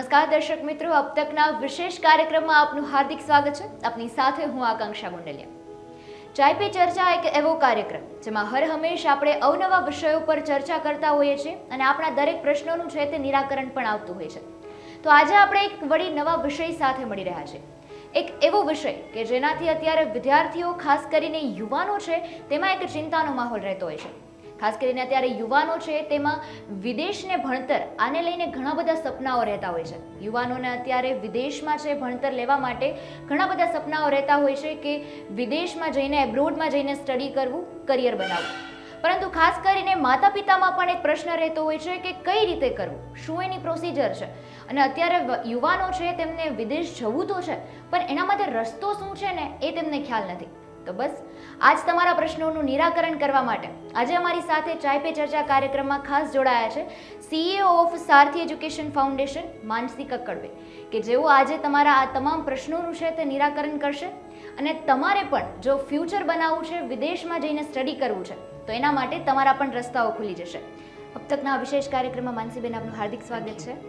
નમસ્કાર દર્શક મિત્રો, अब तकના વિશેષ કાર્યક્રમમાં આપનું હાર્દિક સ્વાગત છે. આપની સાથે હું આકાંક્ષા ગુંડલિયા. ચાય પે ચર્ચા એક એવો કાર્યક્રમ જેમાં હર હંમેશ આપણે અવનવા વિષયો પર ચર્ચા કરતા હોઈએ છીએ અને આપણા દરેક પ્રશ્નોનું છે તે નિરાકરણ પણ આવતું હોય છે. તો આજે આપણે એક વળી નવા વિષય સાથે મળી રહ્યા છે. એક એવો વિષય કે જેનાથી અત્યારે વિદ્યાર્થીઓ, ખાસ કરીને યુવાનો છે, તેમાં એક ચિંતાનો માહોલ રહેતો હોય છે. ખાસ કરીને અત્યારે યુવાનો છે તેમાં વિદેશને ભણતર, આને લઈને ઘણા બધા સપનાઓ રહેતા હોય છે. યુવાનોને અત્યારે વિદેશમાં છે ભણતર લેવા માટે ઘણા બધા સપનાઓ રહેતા હોય છે કે વિદેશમાં જઈને, એબ્રોડમાં જઈને સ્ટડી કરવું, કરિયર બનાવવું. પરંતુ ખાસ કરીને માતા પિતામાં પણ એક પ્રશ્ન રહેતો હોય છે કે કઈ રીતે કરવું, શું એની પ્રોસિજર છે. અને અત્યારે યુવાનો છે તેમને વિદેશ જવું તો છે, પણ એના માટે રસ્તો શું છે ને એ તેમને ખ્યાલ નથી. તો બસ આજ તમારા પ્રશ્નોનું નિરાકરણ કરવા માટે આજે અમારી સાથે ચાય પે ચર્ચા કાર્યક્રમમાં ખાસ જોડાયા છે CEO of Sarathi education foundation Mansi કક્કડવે, કે જેઓ આજે તમારા આ તમામ પ્રશ્નોનું છે તે નિરાકરણ કરશે. અને તમારે પણ જો ફ્યુચર બનાવવું છે, વિદેશમાં જઈને સ્ટડી કરવું છે, તો એના માટે તમારા પણ રસ્તાઓ ખુલી જશે. અબ તકના વિશેષ કાર્યક્રમમાં માનસીબેન આપનું હાર્દિક સ્વાગત છે.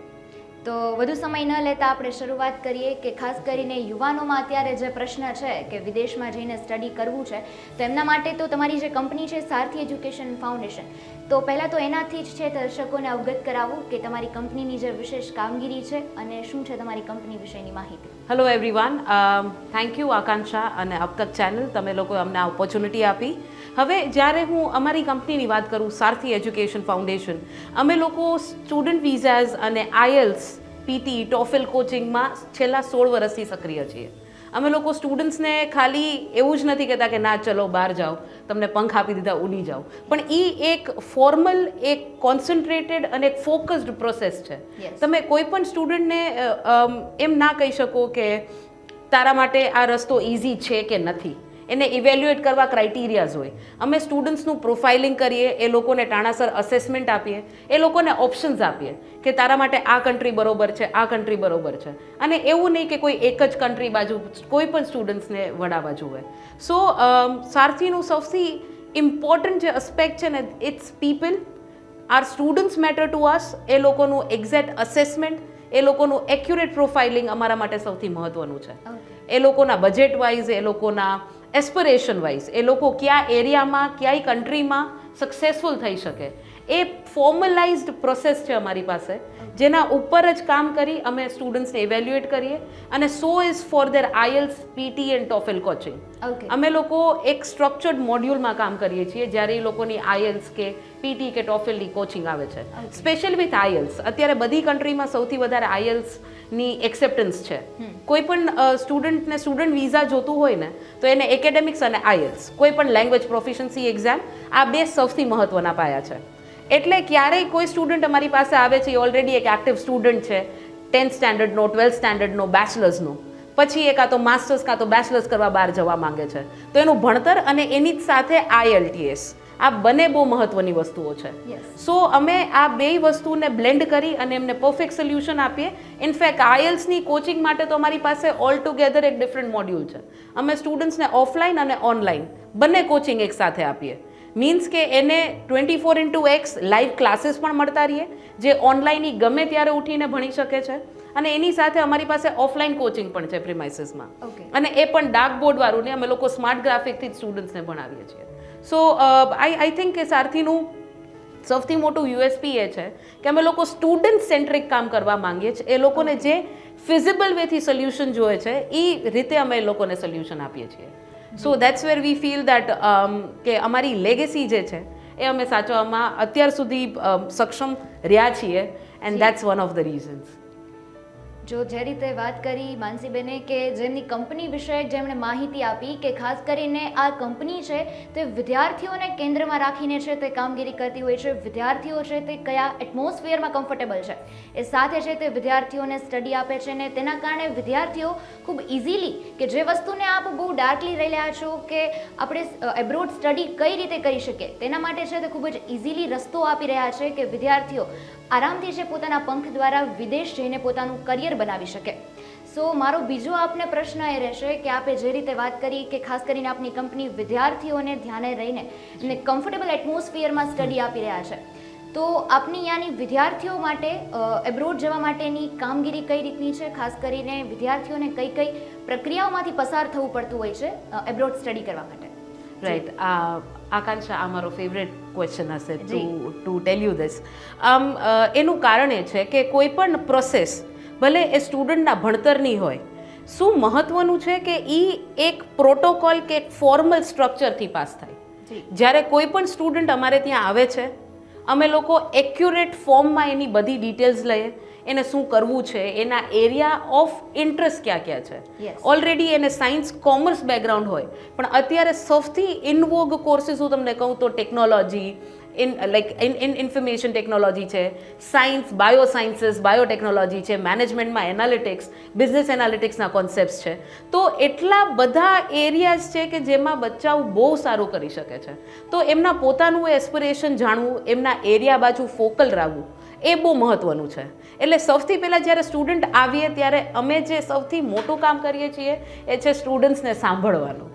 તો વધુ સમય ન લેતા આપણે શરૂઆત કરીએ કે ખાસ કરીને યુવાનોમાં અત્યારે જે પ્રશ્ન છે કે વિદેશમાં જઈને સ્ટડી કરવું છે, તો એમના માટે તો તમારી જે કંપની છે સારથી એજ્યુકેશન ફાઉન્ડેશન, તો પહેલાં તો એનાથી જ છે દર્શકોને અવગત કરાવવું કે તમારી કંપનીની જે વિશેષ કામગીરી છે અને શું છે તમારી કંપની વિશેની માહિતી. હેલો એવરીવન, થેન્ક યુ આકાંક્ષા અને અબ તક ચેનલ, તમે લોકો અમને આ ઓપોર્ચ્યુનિટી આપી. હવે જ્યારે હું અમારી કંપનીની વાત કરું, સારથી એજ્યુકેશન ફાઉન્ડેશન, અમે લોકો સ્ટુડન્ટ વિઝાઝ અને આઈએલ્સ, પીટી, ટોફેલ કોચિંગમાં છેલ્લા 16 વર્ષથી સક્રિય છીએ. અમે લોકો સ્ટુડન્ટ્સને ખાલી એવું જ નથી કહેતા કે ના ચલો બહાર જાઓ, તમને પંખ આપી દીધા ઉડી જાઓ, પણ એ એક ફોર્મલ, એક કોન્સન્ટ્રેટેડ અને એક ફોકસ્ડ પ્રોસેસ છે. તમે કોઈ પણ સ્ટુડન્ટને એમ ના કહી શકો કે તારા માટે આ રસ્તો ઇઝી છે કે નથી. એને ઇવેલ્યુએટ કરવા ક્રાઇટેરિયાઝ હોય. અમે સ્ટુડન્ટ્સનું પ્રોફાઇલિંગ કરીએ, એ લોકોને ટાણાસર અસેસમેન્ટ આપીએ, એ લોકોને ઓપ્શન્સ આપીએ કે તારા માટે આ કન્ટ્રી બરોબર છે, આ કન્ટ્રી બરોબર છે. અને એવું નહીં કે કોઈ એક જ કન્ટ્રી બાજુ કોઈ પણ સ્ટુડન્ટ્સને વળાવવા જોવે. સો સારથીનું સૌથી ઇમ્પોર્ટન્ટ જે અસ્પેક્ટ છે ને, it's people. Our students matter to us. એ લોકોનું એક્ઝેક્ટ અસેસમેન્ટ, એ લોકોનું એક્યુરેટ પ્રોફાઇલિંગ અમારા માટે સૌથી મહત્વનું છે. એ લોકોના બજેટ વાઇઝ, એ લોકોના એસ્પિરેશન વાઇઝ, એ લોકો કયા એરિયામાં, ક્યાંય કન્ટ્રીમાં સક્સેસફુલ થઈ શકે, એ ફોર્મલાઇઝડ પ્રોસેસ છે અમારી પાસે, જેના ઉપર જ કામ કરી અમે સ્ટુડન્ટ્સને ઇવેલ્યુએટ કરીએ. અને so is for their IELTS, PTE and TOEFL coaching. અમે લોકો એક સ્ટ્રક્ચર્ડ મોડ્યુલમાં કામ કરીએ છીએ જ્યારે એ લોકોની આઈએલ્સ કે પીટી કે ટોફેલની કોચિંગ આવે છે. Special with IELTS. અત્યારે બધી કન્ટ્રીમાં સૌથી વધારે આઈએલ્સની એક્સેપ્ટન્સ છે. કોઈ પણ સ્ટુડન્ટને સ્ટુડન્ટ વિઝા જોતું હોય ને, તો એને એકેડેમિક્સ અને આઈએલ્સ, કોઈ પણ લેંગ્વેજ પ્રોફિશન્સી એક્ઝામ, આ બે સૌથી મહત્વના પાયા છે. એટલે ક્યારેય કોઈ સ્ટુડન્ટ અમારી પાસે આવે છે, એ ઓલરેડી એક એક્ટિવ સ્ટુડન્ટ છે, 10th સ્ટેન્ડર્ડનો, 12th સ્ટેન્ડર્ડનો, બેચલર્સનો, પછી એ કાં તો માસ્ટર્સ કાં તો બેચલર્સ કરવા બહાર જવા માંગે છે, તો એનું ભણતર અને એની જ સાથે IELTS, આ બંને બહુ મહત્વની વસ્તુઓ છે. સો અમે આ બે વસ્તુને બ્લેન્ડ કરી અને એમને પરફેક્ટ સોલ્યુશન આપીએ. ઇનફેક્ટ આઈએલ્સની કોચિંગ માટે તો અમારી પાસે ઓલ ટુગેધર એક ડિફરન્ટ મોડ્યુલ છે. અમે સ્ટુડન્ટ્સને ઓફલાઈન અને ઓનલાઈન બંને કોચિંગ એક સાથે આપીએ. મીન્સ કે એને 24x લાઈવ ક્લાસીસ પણ મળતા રહીએ, જે ઓનલાઈન ગમે ત્યારે ઉઠીને ભણી શકે છે. અને એની સાથે અમારી પાસે ઓફલાઈન કોચિંગ પણ છે પ્રિમાઇસીસમાં. અને એ પણ ડાર્ક બોર્ડ વાળું ને, અમે લોકો સ્માર્ટ ગ્રાફિકથી જ સ્ટુડન્ટ્સને ભણાવીએ છીએ. સો આઈ થિંક કે સારથીનું સૌથી મોટું USP એ છે કે અમે લોકો સ્ટુડન્ટ સેન્ટ્રિક કામ કરવા માંગીએ છીએ. એ લોકોને જે ફિઝિબલ વેથી સોલ્યુશન જોઈએ છે એ રીતે અમે એ લોકોને સોલ્યુશન આપીએ છીએ. So that's where we feel that કે અમારી લેગેસી જે છે એ અમે સાચવવામાં અત્યાર સુધી સક્ષમ રહ્યા છીએ. And that's one of the reasons. જો જે રીતે વાત કરી માનસીબેને કે જેમની કંપની વિશે જેમણે માહિતી આપી કે ખાસ કરીને આ કંપની છે તે વિદ્યાર્થીઓને કેન્દ્રમાં રાખીને છે તે કામગીરી કરતી હોય છે. વિદ્યાર્થીઓ છે તે કયા એટમોસ્ફિયરમાં કમ્ફર્ટેબલ છે એ સાથે છે તે વિદ્યાર્થીઓને સ્ટડી આપે છે. ને તેના કારણે વિદ્યાર્થીઓ ખૂબ ઇઝીલી, કે જે વસ્તુને આપ બહુ ડાર્કલી રહી રહ્યા છો કે આપણે એબ્રોડ સ્ટડી કઈ રીતે કરી શકીએ, તેના માટે છે તે ખૂબ જ ઇઝીલી રસ્તો આપી રહ્યા છે કે વિદ્યાર્થીઓ આરામથી છે પોતાના પંખ દ્વારા વિદેશ જઈને પોતાનું કરિયર બનાવી શકે. સો મારો બીજો આપને પ્રશ્ન એ રહેશે કે આપે જે રીતે વાત કરી કે ખાસ કરીને આપની કંપની વિદ્યાર્થીઓને ધ્યાને રહીને એમને કમ્ફર્ટેબલ એટમોસ્ફિયરમાં સ્ટડી આપી રહ્યા છે, તો આપની ત્યાંની વિદ્યાર્થીઓ માટે એબ્રોડ જવા માટેની કામગીરી કઈ રીતની છે? ખાસ કરીને વિદ્યાર્થીઓને કઈ કઈ પ્રક્રિયાઓમાંથી પસાર થવું પડતું હોય છે એબ્રોડ સ્ટડી કરવા માટે? રાઈટ, આકાંક્ષા, આ મારો ફેવરેટ ક્વેશ્ચન હશે ટુ ટેલ યુ ધીસ. એનું કારણ એ છે કે કોઈ પણ પ્રોસેસ, ભલે એ સ્ટુડન્ટના ભણતરની હોય, શું મહત્વનું છે કે એ એક પ્રોટોકોલ કે એક ફોર્મલ સ્ટ્રક્ચરથી પાસ થાય. જ્યારે કોઈ પણ સ્ટુડન્ટ અમારે ત્યાં આવે છે, અમે લોકો એક્યુરેટ ફોર્મમાં એની બધી ડિટેલ્સ લઈએ, એને શું કરવું છે, એના એરિયા ઓફ ઇન્ટરેસ્ટ ક્યાં ક્યાં છે. ઓલરેડી એને સાયન્સ કોમર્સ બેકગ્રાઉન્ડ હોય, પણ અત્યારે સૌથી ઇનવોગ કોર્સીસ હું તમને કહું તો ટેકનોલોજી, ઇન્ફોર્મેશન ટેકનોલોજી છે, સાયન્સ, બાયોસાયન્સીસ, બાયોટેકનોલોજી છે, મેનેજમેન્ટમાં એનાલિટિક્સ, બિઝનેસ એનાલિટિક્સના કોન્સેપ્ટ્સ છે. તો એટલા બધા એરિયાઝ છે કે જેમાં બચ્ચાઓ બહુ સારું કરી શકે છે. તો એમના પોતાનું એસ્પિરેશન જાણવું, એમના એરિયા બાજુ ફોકલ રહેવું, એ બહુ મહત્વનું છે. એટલે સૌથી પહેલાં જ્યારે સ્ટુડન્ટ આવીએ ત્યારે અમે જે સૌથી મોટું કામ કરીએ છીએ એ છે સ્ટુડન્ટ્સને સાંભળવાનું,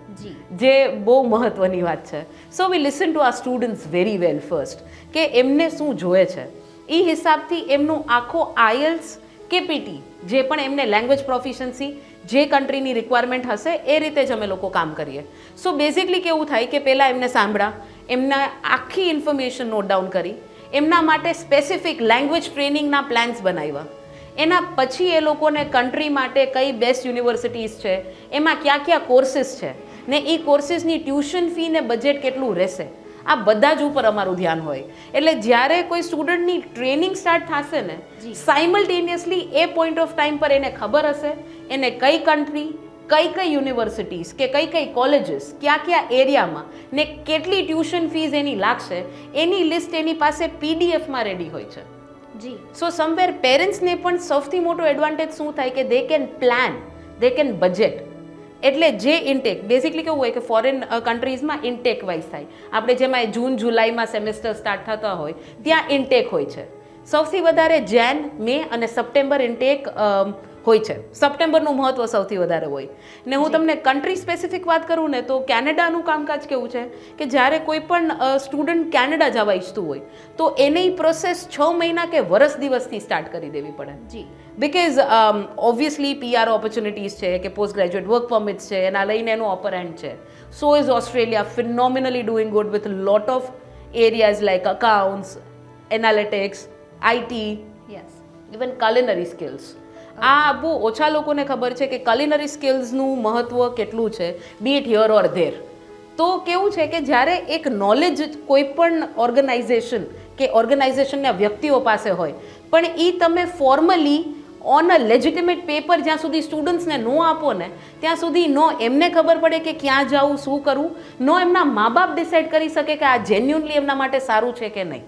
જે બહુ મહત્વની વાત છે. So we listen to our students very well first, કે એમને શું જોઈએ છે. એ હિસાબથી એમનું આખો આઈએલ્સ કે પીટી, જે પણ એમને લેંગ્વેજ પ્રોફિશન્સી, જે કન્ટ્રીની રિક્વાયરમેન્ટ હશે એ રીતે જ અમે લોકો કામ કરીએ. સો બેઝિકલી કેવું થાય કે પહેલાં એમને સાંભળ્યા, એમના આખી ઇન્ફોર્મેશન નોટ ડાઉન કરી, એમના માટે સ્પેસિફિક લેંગ્વેજ ટ્રેનિંગના પ્લાન્સ બનાવ્યા. એના પછી એ લોકોને કન્ટ્રી માટે કઈ બેસ્ટ યુનિવર્સિટીઝ છે, એમાં ક્યાં ક્યાં કોર્સીસ છે, ને એ કોર્સીસની ટ્યુશન ફી ને બજેટ કેટલું રહેશે, આ બધા જ ઉપર અમારું ધ્યાન હોય. એટલે જ્યારે કોઈ સ્ટુડન્ટની ટ્રેનિંગ સ્ટાર્ટ થશે ને, simultaneously A point of time પર એને ખબર હશે એને કઈ કન્ટ્રી, કઈ કઈ યુનિવર્સિટીઝ કે કઈ કઈ કોલેજીસ ક્યાં ક્યાં એરિયામાં ને કેટલી ટ્યુશન ફીઝ એની લાગશે, એની લિસ્ટ એની પાસે પીડીએફમાં રેડી હોય છે. સો સમવેર પેરેન્ટ્સને પણ સૌથી મોટો એડવાન્ટેજ શું થાય કે they can plan, they can budget. એટલે જે ઇન્ટેક, બેઝિકલી કેવું હોય કે ફોરેન કન્ટ્રીઝમાં ઇન્ટેક વાઇઝ થાય. આપણે જેમાં જૂન જુલાઈમાં સેમેસ્ટર સ્ટાર્ટ થતા હોય ત્યાં ઇન્ટેક હોય છે. સૌથી વધારે જેન, મે અને સપ્ટેમ્બર ઇન્ટેક હોય છે. સપ્ટેમ્બરનું મહત્વ સૌથી વધારે હોય. ને હું તમને કન્ટ્રી સ્પેસિફિક વાત કરું ને તો કેનેડાનું કામકાજ કેવું છે કે જ્યારે કોઈ પણ સ્ટુડન્ટ કેનેડા જવા ઈચ્છતું હોય તો એની પ્રોસેસ 6 મહિના કે વર્ષ દિવસથી સ્ટાર્ટ કરી દેવી પડે. બિકોઝ ઓબ્વિયસલી પીઆર ઓપોર્ચ્યુનિટીઝ છે કે પોસ્ટ ગ્રેજ્યુએટ વર્ક પરમિટ્સ છે, એના લઈને એનું અપર એન્ડ છે. So is Australia phenomenally doing good with lot of areas like accounts, analytics, IT, even culinary skills. આ બહુ ઓછા લોકોને ખબર છે કે culinary સ્કિલ્સનું મહત્વ કેટલું છે, B it here or there. તો કેવું છે કે જ્યારે એક નોલેજ કોઈ પણ ઓર્ગેનાઇઝેશન કે ઓર્ગેનાઇઝેશનના વ્યક્તિઓ પાસે હોય, પણ એ તમે formally on a legitimate paper જ્યાં સુધી સ્ટુડન્ટ્સને ન આપો ને ત્યાં સુધી નો એમને ખબર પડે કે ક્યાં જવું, શું કરવું, નો એમના મા બાપ ડિસાઇડ કરી શકે કે આ જેન્યુનલી એમના માટે સારું છે કે નહીં.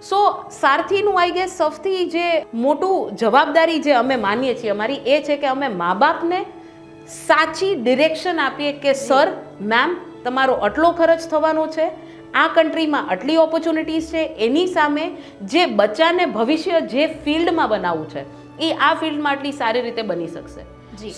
સો સારથીનું આઈ ગેસ સૌથી જે મોટું જવાબદારી જે અમે માનીએ છીએ અમારી એ છે કે અમે મા બાપને સાચી ડિરેક્શન આપીએ કે સર, મેમ, તમારો આટલો ખર્ચ થવાનો છે, આ કન્ટ્રીમાં આટલી ઓપોર્ચ્યુનિટીઝ છે, એની સામે જે બચ્ચાને ભવિષ્ય જે ફિલ્ડમાં બનાવવું છે એ આ ફિલ્ડમાં આટલી સારી રીતે બની શકશે.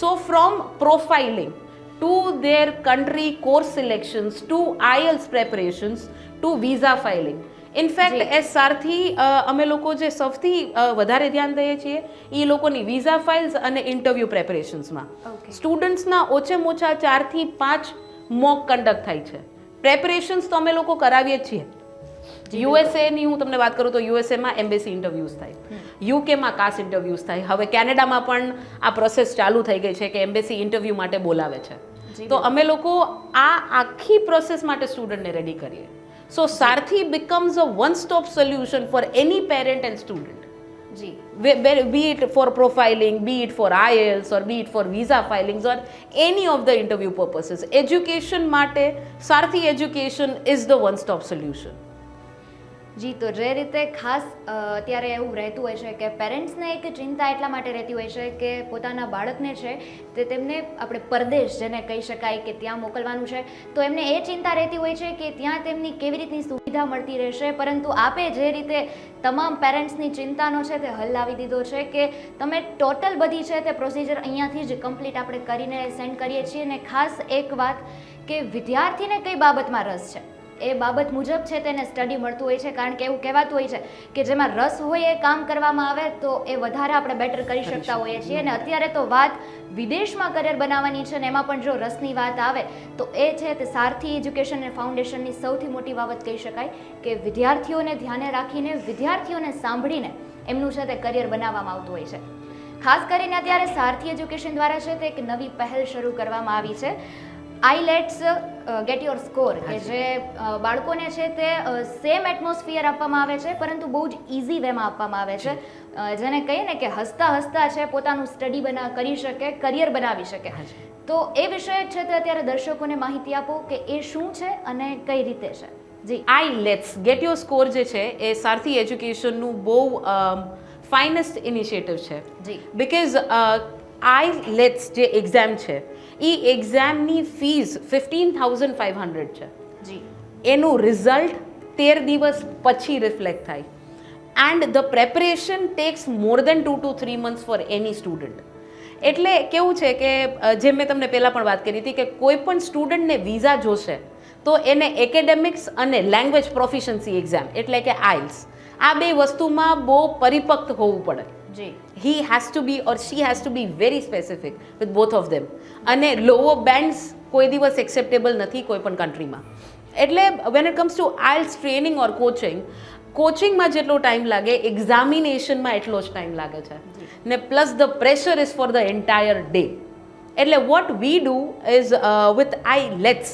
So from profiling to their country course selections to IELTS preparations to visa filing, in fact એ સારથી અમે લોકો જે સૌથી વધારે ધ્યાન દઈએ છીએ એ લોકોની વિઝા ફાઇલ્સ અને ઇન્ટરવ્યૂ પ્રેપરેશન્સમાં. સ્ટુડન્ટ્સના ઓછામાં ઓછા 4 થી 5 મોક કન્ડક્ટ થાય છે. પ્રેપરેશન્સ તો અમે લોકો કરાવીએ છીએ. યુએસએની હું તમને વાત કરું તો યુએસએમાં એમ્બેસી ઇન્ટરવ્યૂઝ થાય, યુકેમાં કાસ ઇન્ટરવ્યૂઝ થાય, હવે કેનેડામાં પણ આ પ્રોસેસ ચાલુ થઈ ગઈ છે કે એમ્બેસી ઇન્ટરવ્યૂ માટે બોલાવે છે. તો અમે લોકો આ આખી પ્રોસેસ માટે સ્ટુડન્ટને રેડી કરીએ. So Sarthi becomes a one-stop solution for any parent and student. Be it for profiling, be it for IELTS, or be it for visa filings, or any of the interview purposes. Education માટે Sarthi Education is the one-stop solution. જી, તો જે રીતે ખાસ અત્યારે એવું રહેતું હોય છે કે પેરેન્ટ્સને એક ચિંતા એટલા માટે રહેતી હોય છે કે પોતાના બાળકને છે તે તેમને આપણે પરદેશ જેને કહી શકાય કે ત્યાં મોકલવાનું છે, તો એમને એ ચિંતા રહેતી હોય છે કે ત્યાં તેમની કેવી રીતની સુવિધા મળતી રહેશે. પરંતુ આપે જે રીતે તમામ પેરેન્ટ્સની ચિંતાનો છે તે હલ લાવી દીધો છે કે તમે ટોટલ બધી છે તે પ્રોસિજર અહીંયાથી જ કમ્પ્લીટ આપણે કરીને સેન્ડ કરીએ છીએ. અને ખાસ એક વાત કે વિદ્યાર્થીને કઈ બાબતમાં રસ છે એ બાબત મુજબ છે તેને સ્ટડી મળતું હોય છે, કારણ કે એવું કહેવાતું હોય છે કે જેમાં રસ હોય એ કામ કરવામાં આવે તો એ વધારે આપણે બેટર કરી શકતા હોઈએ છીએ. અને અત્યારે તો વાત વિદેશમાં કરિયર બનાવવાની છે ને એમાં પણ જો રસની વાત આવે તો એ છે તે સારથી એજ્યુકેશન અને ફાઉન્ડેશનની સૌથી મોટી બાબત કહી શકાય કે વિદ્યાર્થીઓને ધ્યાને રાખીને, વિદ્યાર્થીઓને સાંભળીને એમનું છે તે કરિયર બનાવવામાં આવતું હોય છે. ખાસ કરીને અત્યારે સારથી એજ્યુકેશન દ્વારા છે તે એક નવી પહેલ શરૂ કરવામાં આવી છે, આઈલેટ્સ ગેટ યોર સ્કોર, કે જે બાળકોને છે તે સેમ એટમોસ્ફિયર આપવામાં આવે છે પરંતુ બહુ જ ઇઝી વેમાં આપવામાં આવે છે, જેને કહીએ ને કે હસતા હસતા છે પોતાનું સ્ટડી કરી શકે, કરિયર બનાવી શકે. તો એ વિષય છે તે અત્યારે દર્શકોને માહિતી આપો કે એ શું છે અને કઈ રીતે છે. જી, આઈલેટ્સ ગેટ યોર સ્કોર જે છે એ સારથી એજ્યુકેશનનું બહુ ફાઇનેસ્ટ ઇનિશિયેટિવ છે. જી, બિકોઝ આઈલેટ્સ જે એક્ઝામ છે એ એક્ઝામની ફીસ 15,500 છે. જી, એનું રિઝલ્ટ 13 દિવસ પછી રિફ્લેક્ટ થાય. And the preparation takes more than 2 to 3 months for any student. એટલે કેવું છે કે જેમ મેં તમને પહેલાં પણ વાત કરી હતી કે કોઈ પણ સ્ટુડન્ટને વિઝા જોશે તો એને એકેડેમિક્સ અને લેંગ્વેજ પ્રોફિશન્સી એક્ઝામ એટલે કે આઇલ્સ, આ બે વસ્તુમાં બહુ પરિપક્વ હોવું પડે. જી, he has to be or she has to be very specific with both of them. અને lower bands કોઈ દિવસ એક્સેપ્ટેબલ નથી કોઈ પણ કન્ટ્રીમાં. એટલે when it comes to IELTS training or કોચિંગમાં જેટલો ટાઈમ લાગે એક્ઝામિનેશનમાં એટલો જ ટાઈમ લાગે છે ને plus the pressure is for the entire day. એટલે what we do is with IELTS,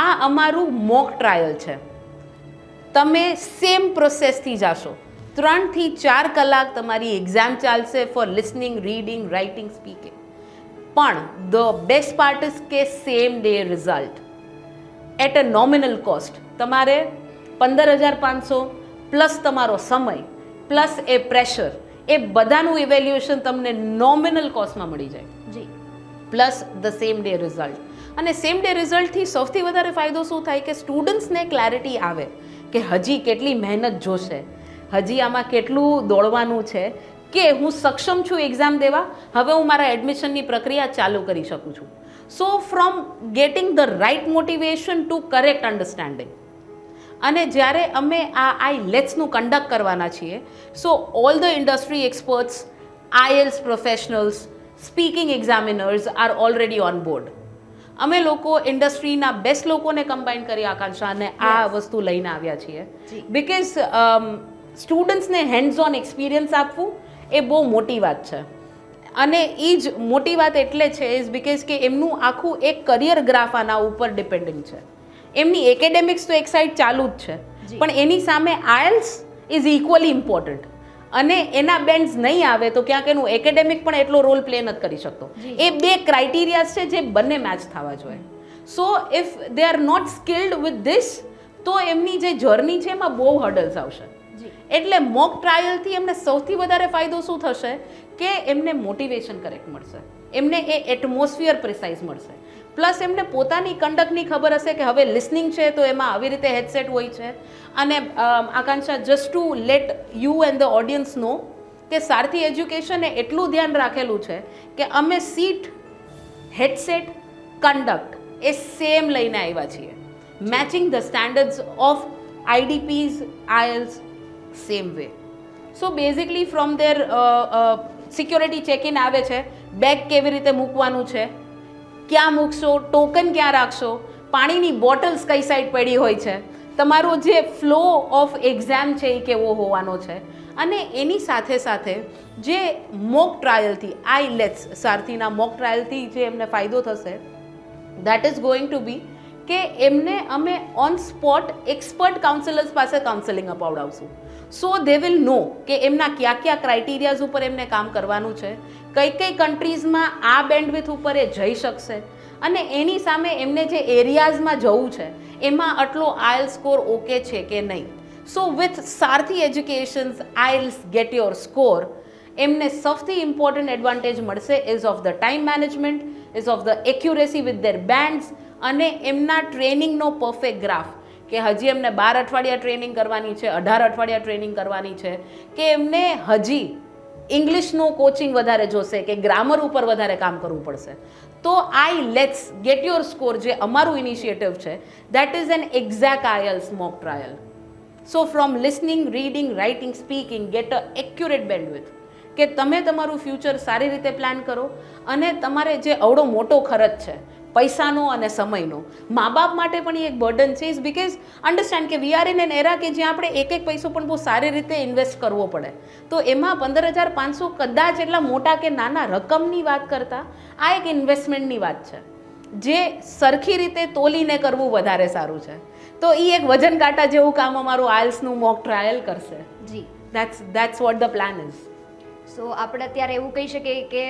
આ અમારું મોક ટ્રાયલ છે. તમે સેમ પ્રોસેસથી જાશો, 3 થી 4 કલાક તમારી એક્ઝામ ચાલશે for listening, reading, writing, speaking. પણ ધ બેસ્ટ પાર્ટ ઇઝ કે same day result at a nominal cost. તમારે 15,500 પ્લસ તમારો સમય પ્લસ એ પ્રેશર, એ બધાનું ઇવેલ્યુએશન તમને નોમિનલ કોસ્ટમાં મળી જાય. જી, plus the same day result. અને સેમ ડે રિઝલ્ટથી સૌથી વધારે ફાયદો શું થાય કે સ્ટુડન્ટ્સને ક્લેરિટી આવે કે હજી કેટલી મહેનત જોશે, હજી આમાં કેટલું દોડવાનું છે, કે હું સક્ષમ છું એક્ઝામ દેવા, હવે હું મારા એડમિશનની પ્રક્રિયા ચાલુ કરી શકું છું. So from getting the right motivation to correct understanding. અને જ્યારે અમે આ આઈલેટ્સનું કન્ડક્ટ કરવાના છીએ, so all the industry experts, IELTS professionals, speaking examiners are already on board. અમે લોકો ઇન્ડસ્ટ્રીના બેસ્ટ લોકોને કમ્બાઈન કરી આકાંક્ષા અને આ વસ્તુ લઈને આવ્યા છીએ. બિકોઝ સ્ટુડન્ટ્સને હેન્ડ્સ ઓન એક્સપિરિયન્સ આપવું એ બહુ મોટી વાત છે. અને એ જ મોટી વાત એટલે છે ઇઝ બિકોઝ કે એમનું આખું એક કરિયર ગ્રાફ આના ઉપર ડિપેન્ડન્ટ છે. એમની એકેડેમિક્સ તો એક સાઈડ ચાલુ જ છે, પણ એની સામે આઇલ્સ ઇઝ ઇક્વલી ઇમ્પોર્ટન્ટ. અને એના બેન્ડ્સ નહીં આવે તો ક્યાંક એનું એકેડેમિક પણ એટલો રોલ પ્લે નથી કરી શકતો. એ બે ક્રાઇટેરિયાઝ છે જે બંને મેચ થવા જોઈએ. So if they are not skilled with this તો એમની જે જર્ની છે એમાં બહુ હર્ડલ્સ આવશે. એટલે મોક ટ્રાયલથી એમને સૌથી વધારે ફાયદો શું થશે કે એમને મોટિવેશન કરેક્ટ મળશે, એમને એ એટમોસ્ફિયર પ્રિસાઇઝ મળશે, પ્લસ એમને પોતાની કંડક્ટની ખબર હશે કે હવે લિસનિંગ છે તો એમાં આવી રીતે હેડસેટ હોય છે. અને Akanksha, just to let you and the audience know કે સારથી એજ્યુકેશને એટલું ધ્યાન રાખેલું છે કે અમે સીટ, હેડસેટ, કંડક્ટ એ સેમ લઈને આવ્યા છીએ, matching the standards of IDPs, IELTS same way. So basically from their security check in આવે છે, બેગ કેવી રીતે મૂકવાનું છે, ક્યાં મૂકશો, ટોકન ક્યાં રાખશો, પાણીની બોટલ્સ કઈ સાઈડ પડી હોય છે, તમારો જે ફ્લો ઓફ એક્ઝામ છે એ કેવો હોવાનો છે. અને એની સાથે સાથે જે મોક ટ્રાયલથી આઈલેટ્સ સારથીના મોક ટ્રાયલથી જે એમને ફાયદો થશે દેટ ઇઝ ગોઈંગ ટુ બી કે એમને અમે ઓન સ્પોટ એક્સપર્ટ કાઉન્સેલર્સ પાસે કાઉન્સેલિંગ અપાવડાવશું. સો દે વિલ નો કે એમના કયા કયા ક્રાઇટેરિયાઝ ઉપર એમને કામ કરવાનું છે, કઈ કઈ કન્ટ્રીઝમાં આ બેન્ડવિથ ઉપર એ જઈ શકશે, અને એની સામે એમને જે એરિયાઝમાં જવું છે એમાં આટલો આઇલ્સ સ્કોર ઓકે છે કે નહીં. So with Sarathi education's IELTS get your score એમને સૌથી ઇમ્પોર્ટન્ટ એડવાન્ટેજ મળશે is of the time management, is of the accuracy with their bands, અને એમના ટ્રેનિંગનો પરફેક્ટ ગ્રાફ કે હજી એમને 12 અઠવાડિયા ટ્રેનિંગ કરવાની છે, 18 અઠવાડિયા ટ્રેનિંગ કરવાની છે, કે એમને હજી ઇંગ્લિશનું કોચિંગ વધારે જોશે કે ગ્રામર ઉપર વધારે કામ કરવું પડશે, તો લેટ્સ ગેટ યોર સ્કોર જે અમારું ઇનિશિયેટિવ છે that is an exact IELTS mock trial. So from listening, reading, writing, speaking get a accurate bandwidth કે તમે તમારું ફ્યુચર સારી રીતે પ્લાન કરો. અને તમારે જે અવડો મોટો ખર્ચ છે પૈસાનો અને સમયનો, મા બાપ માટે પણ એ એક બર્ડન છે. ઇઝ બિકોઝ અન્ડરસ્ટેન્ડ કે we are in an era કે જ્યાં આપણે એક એક પૈસો પણ બહુ સારી રીતે ઇન્વેસ્ટ કરવો પડે. તો એમાં 15,500 કદાચ એટલા મોટા કે નાના રકમની વાત કરતાં આ એક ઇન્વેસ્ટમેન્ટની વાત છે જે સરખી રીતે તોલીને કરવું વધારે સારું છે. તો એ એક વજન કાંટા જેવું કામ અમારું આઇલ્સનું મોક ટ્રાયલ કરશે. જી, that's what the plan is. So આપણે અત્યારે એવું કહી શકીએ કે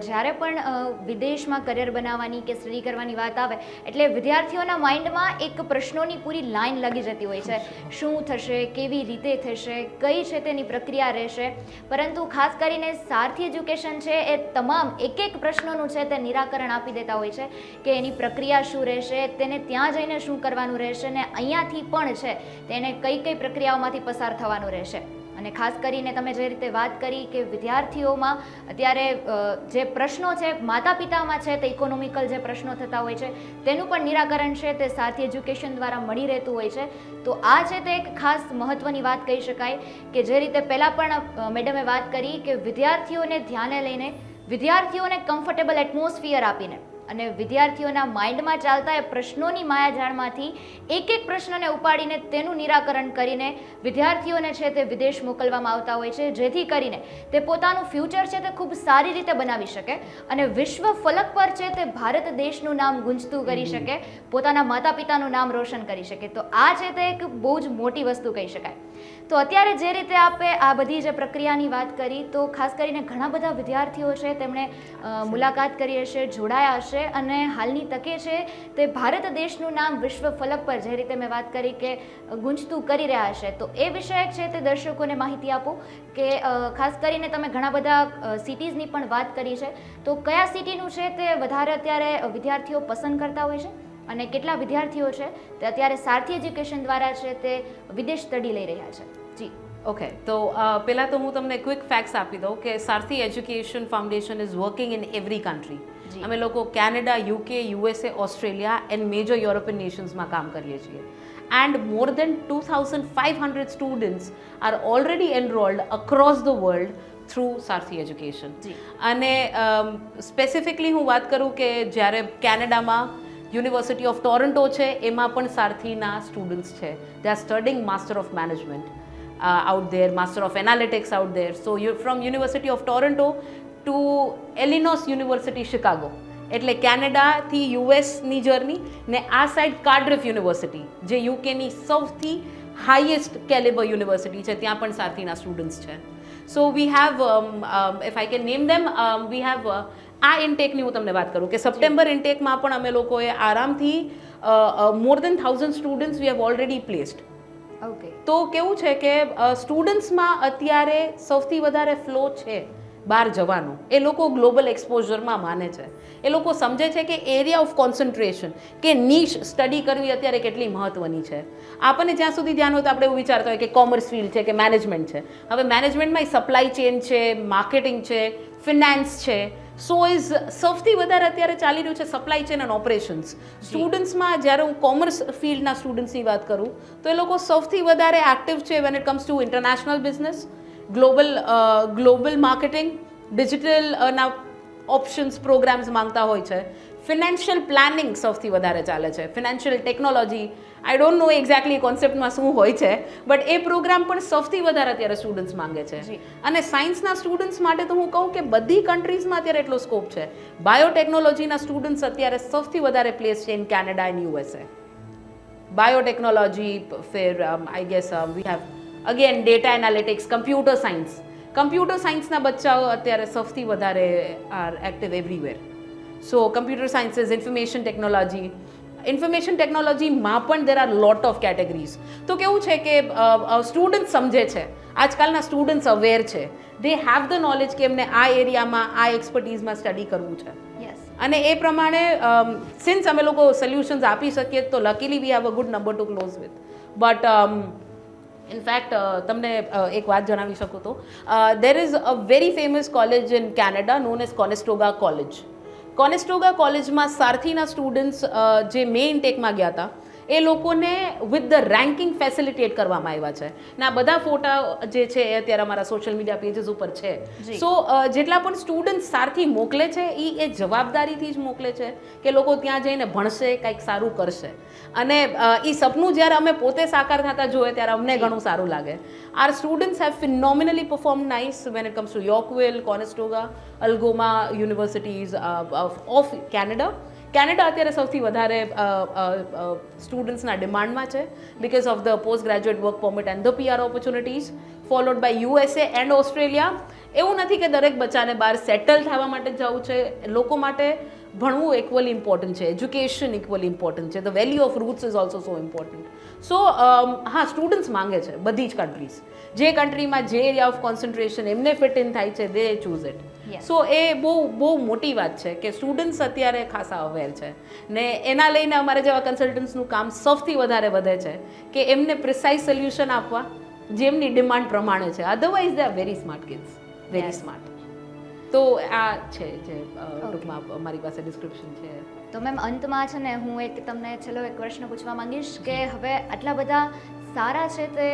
જ્યારે પણ વિદેશમાં કરિયર બનાવવાની કે સ્ટડી કરવાની વાત આવે એટલે વિદ્યાર્થીઓના માઇન્ડમાં એક પ્રશ્નોની પૂરી લાઈન લગી જતી હોય છે. શું થશે, કેવી રીતે થશે, કઈ છે તેની પ્રક્રિયા રહેશે. પરંતુ ખાસ કરીને સારથી એજ્યુકેશન છે એ તમામ એક એક પ્રશ્નોનું છે તે નિરાકરણ આપી દેતા હોય છે કે એની પ્રક્રિયા શું રહેશે, તેને ત્યાં જઈને શું કરવાનું રહેશે ને અહીંયાથી પણ છે તેને કઈ કઈ પ્રક્રિયાઓમાંથી પસાર થવાનું રહેશે. અને ખાસ કરીને તમે જે રીતે વાત કરી કે વિદ્યાર્થીઓમાં અત્યારે જે પ્રશ્નો છે માતા પિતામાં છે તે ઇકોનોમિકલ જે પ્રશ્નો થતા હોય છે તેનું પણ નિરાકરણ છે તે સારથી એજ્યુકેશન દ્વારા મળી રહેતું હોય છે. તો આ છે તે એક ખાસ મહત્ત્વની વાત કહી શકાય કે જે રીતે પહેલાં પણ મેડમે વાત કરી કે વિદ્યાર્થીઓને ધ્યાને લઈને વિદ્યાર્થીઓને કમ્ફર્ટેબલ એટમોસ્ફિયર આપીને અને વિદ્યાર્થીઓના માઇન્ડમાં ચાલતા એ પ્રશ્નોની માયાજાળમાંથી એક એક પ્રશ્નને ઉપાડીને તેનું નિરાકરણ કરીને વિદ્યાર્થીઓને છે તે વિદેશ મોકલવામાં આવતા હોય છે જેથી કરીને તે પોતાનું ફ્યુચર છે તે ખૂબ સારી રીતે બનાવી શકે અને વિશ્વ ફલક પર છે તે ભારત દેશનું નામ ગુંજતું કરી શકે, પોતાના માતા પિતાનું નામ રોશન કરી શકે. તો આ છે તે એક બહુ જ મોટી વસ્તુ કહી શકાય. તો અત્યારે જે રીતે આપે આ બધી જે પ્રક્રિયાની વાત કરી તો ખાસ કરીને ઘણા બધા વિદ્યાર્થીઓ છે તેમણે મુલાકાત કરી હશે, જોડાયા હશે અને હાલની તકે છે તે ભારત દેશનું નામ વિશ્વ ફલક પર જે રીતે મેં વાત કરી કે ગુંજતું કરી રહ્યા હશે. તો એ વિષયક છે તે દર્શકોને માહિતી આપો કે ખાસ કરીને તમે ઘણા બધા સિટીઝની પણ વાત કરી છે તો કયા સિટીનું છે તે વધારે અત્યારે વિદ્યાર્થીઓ પસંદ કરતા હોય છે અને કેટલા વિદ્યાર્થીઓ છે તે અત્યારે સારથી એજ્યુકેશન દ્વારા છે તે વિદેશ સ્ટડી લઈ રહ્યા છે. જી ઓકે, તો પહેલાં તો હું તમને ક્વિક ફેક્ટ્સ આપી દઉં કે Sarathi education foundation is working in every country. અમે લોકો Canada, UK, USA, Australia and major European નેશન્સમાં કામ કરીએ છીએ. And more than 2,500 students are already enrolled across the world through Sarathi education. અને સ્પેસિફિકલી હું વાત કરું કે જ્યારે કેનેડામાં યુનિવર્સિટી ઓફ ટોરન્ટો છે એમાં પણ સારથીના સ્ટુડન્ટ્સ છે. They are studying master of management out there, Master of Analytics out there. So you're from University of Toronto to Illinois University Chicago. એટલે કેનેડાથી યુએસની જર્ની ને આ સાઈડ કાર્ડિફ યુનિવર્સિટી જે યુકેની સૌથી હાઈએસ્ટ કેલિબર યુનિવર્સિટી છે ત્યાં પણ સારથીના સ્ટુડન્ટ્સ છે. So we have if I can name them we have આ ઇન્ટેકની હું તમને વાત કરું કે સપ્ટેમ્બર ઇન્ટેકમાં પણ અમે લોકોએ આરામથી મોર દેન 1,000 students we have already placed. Okay, તો કેવું છે કે સ્ટુડન્ટ્સમાં અત્યારે સૌથી વધારે ફ્લો છે બહાર જવાનું. એ લોકો ગ્લોબલ એક્સપોઝરમાં માને છે. એ લોકો સમજે છે કે એરિયા ઓફ કોન્સન્ટ્રેશન કે નીશ સ્ટડી કરવી અત્યારે કેટલી મહત્ત્વની છે. આપણને જ્યાં સુધી ધ્યાન હોય તો આપણે એવું વિચારતા હોય કે કોમર્સ ફિલ્ડ છે કે મેનેજમેન્ટ છે. હવે મેનેજમેન્ટમાં સપ્લાય ચેન છે, માર્કેટિંગ છે, ફિનાન્સ છે. સો ઇઝ સૌથી વધારે અત્યારે ચાલી રહ્યું છે સપ્લાય ચેન એન્ડ ઓપરેશન્સ. સ્ટુડન્ટ્સમાં જ્યારે હું કોમર્સ ફિલ્ડના સ્ટુડન્ટ્સની વાત કરું તો એ લોકો સૌથી વધારે એક્ટિવ છે when it comes to international business, global marketing, digital ના ઓપ્શન્સ પ્રોગ્રામ્સ માંગતા હોય છે. ફિનાન્શિયલ પ્લાનિંગ સૌથી વધારે ચાલે છે, financial technology. I don't know exactly કોન્સેપ્ટમાં શું હોય છે બટ એ પ્રોગ્રામ પણ સૌથી વધારે અત્યારે સ્ટુડન્ટ્સ માંગે છે. અને સાયન્સના સ્ટુડન્ટ્સ માટે તો હું કહું કે બધી કન્ટ્રીઝમાં અત્યારે એટલો સ્કોપ છે. બાયોટેકનોલોજીના સ્ટુડન્ટ્સ અત્યારે સૌથી વધારે પ્લેસ છે in Canada and USA. Biotechnology, Phir I guess we have again data analytics, computer science. Computer સાયન્સના બચ્ચાઓ અત્યારે સૌથી વધારે R active everywhere. So computer science is information technology. Information ટેકનોલોજીમાં પણ there are lot of categories. તો કેવું છે કે સ્ટુડન્ટ સમજે છે, આજકાલના સ્ટુડન્ટ્સ અવેર છે, દે હેવ ધ નોલેજ કે એમને આ એરિયામાં આ એક્સપર્ટીઝમાં સ્ટડી કરવું છે. અને એ પ્રમાણે સિન્સ અમે લોકો સોલ્યુશન્સ આપી શકીએ તો luckily we have a good number to close with. But in fact તમને એક વાત જણાવી શકું તો there is a very famous college in Canada known as Conestoga college. Conestoga કોલેજમાં સારથીના સ્ટુડન્ટ્સ જે મે ઇન્ટેકમાં ગયા હતા એ લોકોને વિથ ધ રેન્કિંગ ફેસિલિટેટ કરવામાં આવ્યા છે ને આ બધા ફોટા જે છે એ અત્યારે અમારા સોશિયલ મીડિયા પેજીસ ઉપર છે. સો જેટલા પણ સ્ટુડન્ટ્સ સારથી મોકલે છે એ જવાબદારીથી જ મોકલે છે કે લોકો ત્યાં જઈને ભણશે, કંઈક સારું કરશે. અને એ સપનું જ્યારે અમે પોતે સાકાર થતા જોઈએ ત્યારે અમને ઘણું સારું લાગે. Our students have phenomenally perform nice when it comes to Yorkville, Conestoga, Algoma universities of Canada. Canada અત્યારે સૌથી વધારે સ્ટુડન્ટ્સના ડિમાન્ડમાં છે because of the post graduate work permit and the PR opportunities, followed by USA and Australia. એવું નથી કે દરેક બચ્ચાને બહાર સેટલ થવા માટે જવું છે. લોકો માટે ભણવું ઇક્વલી ઇમ્પોર્ટન્ટ છે, એજ્યુકેશન ઇક્વલી ઇમ્પોર્ટન્ટ છે, the value of roots is also so important. So હા, સ્ટુડન્ટ્સ માંગે છે બધી જ કન્ટ્રીઝ, જે કન્ટ્રીમાં જે એરિયા ઓફ કોન્સન્ટ્રેશન એમને ફિટ ઇન થાય છે દે ચૂઝ ઇટ. સો એ બહુ મોટી વાત છે કે સ્ટુડન્ટ્સ અત્યારે ખાસા અવેર છે ને એના લઈને અમારે જેવા કન્સલ્ટન્ટ્સનું કામ સૌથી વધારે વધે છે કે એમને પ્રિસાઇઝ સોલ્યુશન આપવા જેમની ડિમાન્ડ પ્રમાણે છે. Otherwise they are very smart kids, very smart. તો આ છે જે ટૂંકમાં અમારી પાસે ડિસ્ક્રિપ્શન છે. તો મેમ અંતમાં છે ને હું તમને છેલ્લો એક પ્રશ્ન પૂછવા માંગીશ કે હવે આટલા બધા સારા છે તે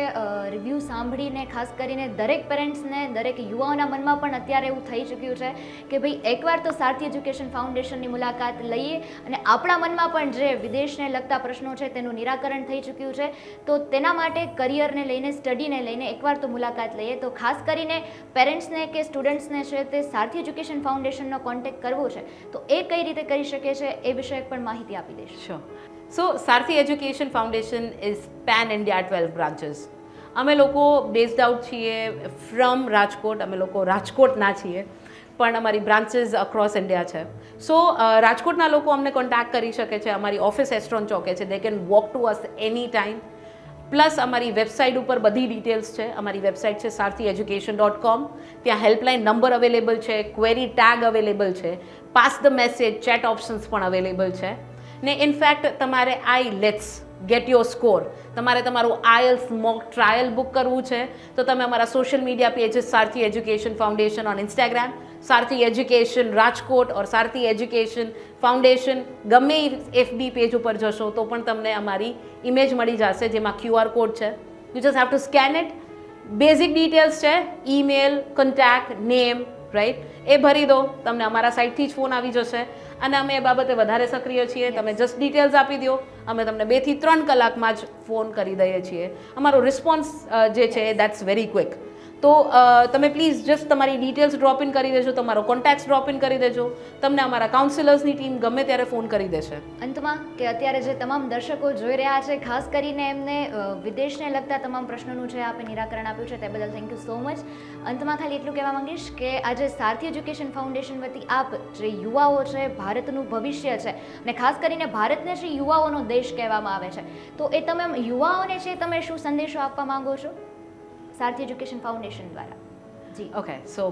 રિવ્યૂ સાંભળીને ખાસ કરીને દરેક પેરેન્ટ્સને, દરેક યુવાઓના મનમાં પણ અત્યારે એવું થઈ ચૂક્યું છે કે ભાઈ એકવાર તો સારથી એજ્યુકેશન ફાઉન્ડેશનની મુલાકાત લઈએ અને આપણા મનમાં પણ જે વિદેશને લગતા પ્રશ્નો છે તેનું નિરાકરણ થઈ ચૂક્યું છે. તો તેના માટે કરિયરને લઈને, સ્ટડીને લઈને એકવાર તો મુલાકાત લઈએ. તો ખાસ કરીને પેરેન્ટ્સને કે સ્ટુડન્ટ્સને છે તે સારથી એજ્યુકેશન ફાઉન્ડેશનનો કોન્ટેક્ટ કરવો છે તો એ કઈ રીતે કરી શકે છે એ વિશે પણ માહિતી આપી દેશો. Sure. So Sarathi education foundation is pen India 12 branches. અમે લોકો બેઝડ આઉટ છીએ ફ્રોમ રાજકોટ. અમે લોકો રાજકોટના છીએ પણ અમારી બ્રાન્ચીસ અક્રોસ ઇન્ડિયા છે. સો રાજકોટના લોકો અમને કોન્ટેક્ટ કરી શકે છે. અમારી ઓફિસ એસ્ટ્રોન ચોકે છે. They can walk two us any time. Plus અમારી વેબસાઇટ ઉપર બધી ડિટેલ્સ છે. અમારી વેબસાઇટ છે sarthieeducation.com. ત્યાં હેલ્પલાઇન નંબર અવેલેબલ છે, ક્વેરી ટેગ અવેલેબલ છે, pass the message chat options પણ અવેલેબલ છે. ને ઇનફેક્ટ તમારે IELTS ગેટ યોર સ્કોર, તમારે તમારું IELTS મોક ટ્રાયલ બુક કરવું છે તો તમે અમારા social media pages Sarathi education foundation on Instagram, Sarathi education Rajkot or Sarathi education foundation ગમે FB પેજ ઉપર જશો તો પણ તમને અમારી ઇમેજ મળી જશે જેમાં QR કોડ છે. You just have to scan it. Basic details છે, ઈમેલ, કોન્ટેક્ટ, નેમ, રાઈટ, એ ભરી દો, તમને અમારા સાઇટથી જ ફોન આવી જશે અને અમે એ બાબતે વધારે સક્રિય છીએ. તમે જસ્ટ ડિટેલ્સ આપી દો, અમે તમને 2 થી 3 કલાકમાં જ ફોન કરી દઈએ છીએ. અમારો રિસ્પોન્સ જે છે દેટ્સ વેરી ક્વિક. તો તમે પ્લીઝ જસ્ટ તમારી ડિટેલ્સ ડ્રોપ ઇન કરી દેજો, તમારો કોન્ટેક્ટ ડ્રોપ ઇન કરી દેજો. તમને અમારા કાઉન્સિલર્સની ટીમ ગમે ત્યારે ફોન કરી દેશે. અંતમાં કે અત્યારે જે તમામ દર્શકો જોઈ રહ્યા છે, ખાસ કરીને એમને વિદેશને લગતા તમામ પ્રશ્નોનું જે આપે નિરાકરણ આપ્યું છે તે બદલ થેન્ક યુ સો મચ. અંતમાં ખાલી એટલું કહેવા માંગીશ કે આજે સારથી એજ્યુકેશન ફાઉન્ડેશન વતી આપ જે યુવાઓ છે, ભારતનું ભવિષ્ય છે અને ખાસ કરીને ભારતને જે યુવાઓનો દેશ કહેવામાં આવે છે, તો એ તમે યુવાઓને છે તમે શું સંદેશો આપવા માંગો છો સારથી એજ્યુકેશન ફાઉન્ડેશન દ્વારા? જી. Okay, so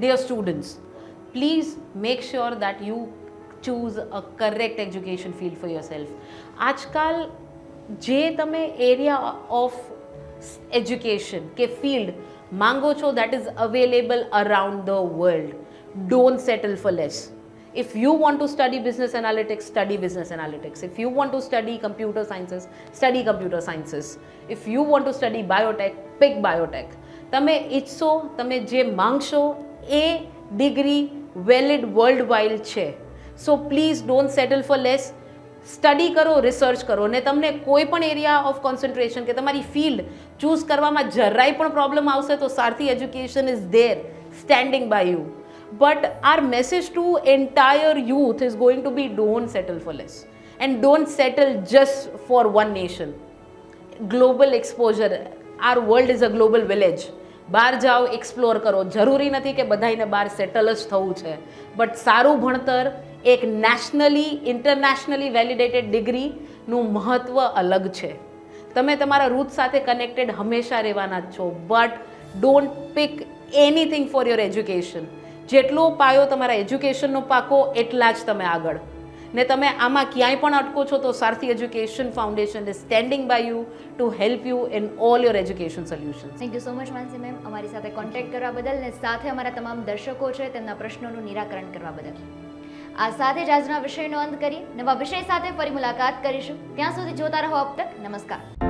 dear students, please make sure that you choose a correct education field for yourself. આજકાલ જે તમે એરિયા ઓફ એજ્યુકેશન કે ફિલ્ડ માંગો છો that is available around the world. Don't settle for less. If you want to study business analytics, study business analytics. If you want to study computer sciences, study computer sciences. If you want to study biotech, pick biotech. તમે ઈચ્છો, તમે જે માંગશો એ degree valid world wide છે. So please don't settle for less. Study કરો, research કરો ને તમને કોઈ પણ એરિયા ઓફ કોન્સન્ટ્રેશન કે તમારી ફિલ્ડ ચૂઝ કરવામાં જરાય પણ પ્રોબ્લેમ આવશે તો Sarathi education is their standing by you. But our message to entire youth is going to be don't settle for less and don't settle just for one nation. Global exposure. Our world is a global village. બહાર જાઓ, explore કરો. જરૂરી નથી કે બધાને બહાર settle જ થવું છે, બટ સારું ભણતર, એક નેશનલી ઇન્ટરનેશનલી વેલિડેટેડ ડિગ્રીનું મહત્ત્વ અલગ છે. તમે તમારા રૂટ સાથે કનેક્ટેડ હંમેશા રહેવાના જ છો, but don't pick anything for your education. જેટલો પાયો તમારા એજ્યુકેશનનો પાકો એટલા જ તમે આગળ. ને તમે આમાં ક્યાંય પણ અટકો છો તો Sarathi education foundation is standing by you to help you in all your education solutions. Thank you so much Mansi ma'am, અમારી સાથે કોન્ટેક્ટ કરવા બદલ ને સાથે અમારા તમામ દર્શકો છે તેમના પ્રશ્નોનું નિરાકરણ કરવા બદલ. આ સાથે જ આજના વિષયનો અંત કરીએ. નવા વિષય સાથે ફરી મુલાકાત કરીશું. ત્યાં સુધી જોતા રહો અબ તક. નમસ્કાર.